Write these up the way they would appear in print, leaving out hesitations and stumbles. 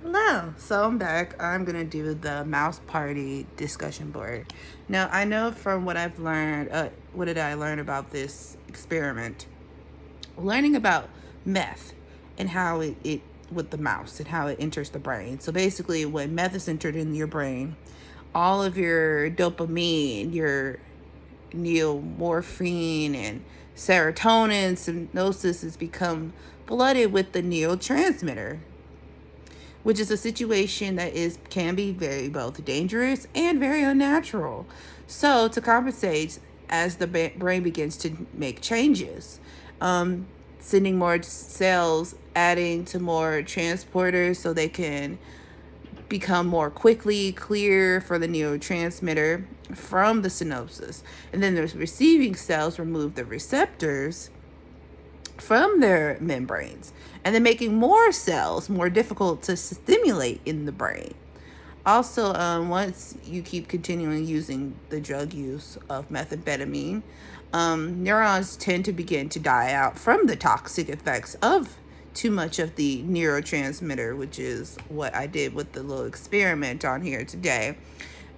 Hello. So I'm back. I'm going to do the mouse party discussion board. Now, I know from what I've learned, what did I learn about this experiment? Learning about meth and how it with the mouse and how it enters the brain. So basically, when meth is entered in your brain, all of your dopamine, your neomorphine and serotonin, synapses has become flooded with the neurotransmitter, which is a situation that can be very both dangerous and very unnatural. So to compensate, as the brain begins to make changes, sending more cells, adding to more transporters so they can become more quickly clear for the neurotransmitter from the synapses. And then the receiving cells remove the receptors from their membranes, and then making more cells more difficult to stimulate in the brain. Also, once you keep continuing using the drug use of methamphetamine, neurons tend to begin to die out from the toxic effects of too much of the neurotransmitter, which is what I did with the little experiment on here today.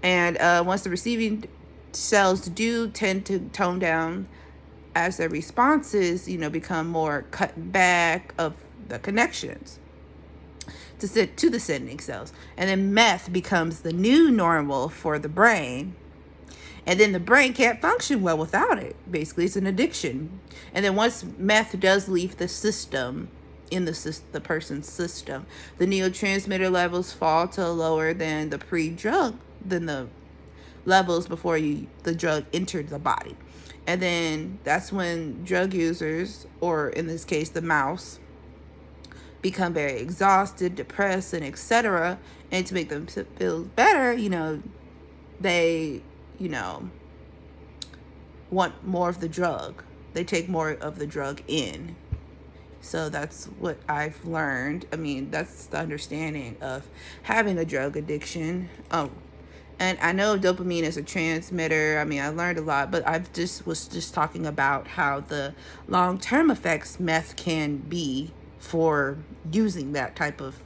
And once the receiving cells do tend to tone down, as their responses, become more cut back of the connections to the sending cells. And then meth becomes the new normal for the brain. And then the brain can't function well without it. Basically, it's an addiction. And then once meth does leave the system, in the person's system, the neurotransmitter levels fall to lower than the levels before the drug entered the body. And then that's when drug users, or in this case the mouse, become very exhausted, depressed, and etc. And to make them feel better, they want more of the drug. They take more of the drug in. So that's what I've learned. I mean, that's the understanding of having a drug addiction. And I know dopamine is a transmitter. I mean, I learned a lot, but was just talking about how the long-term effects meth can be for using that type of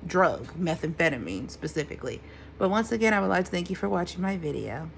drug, methamphetamine specifically. But once again, I would like to thank you for watching my video.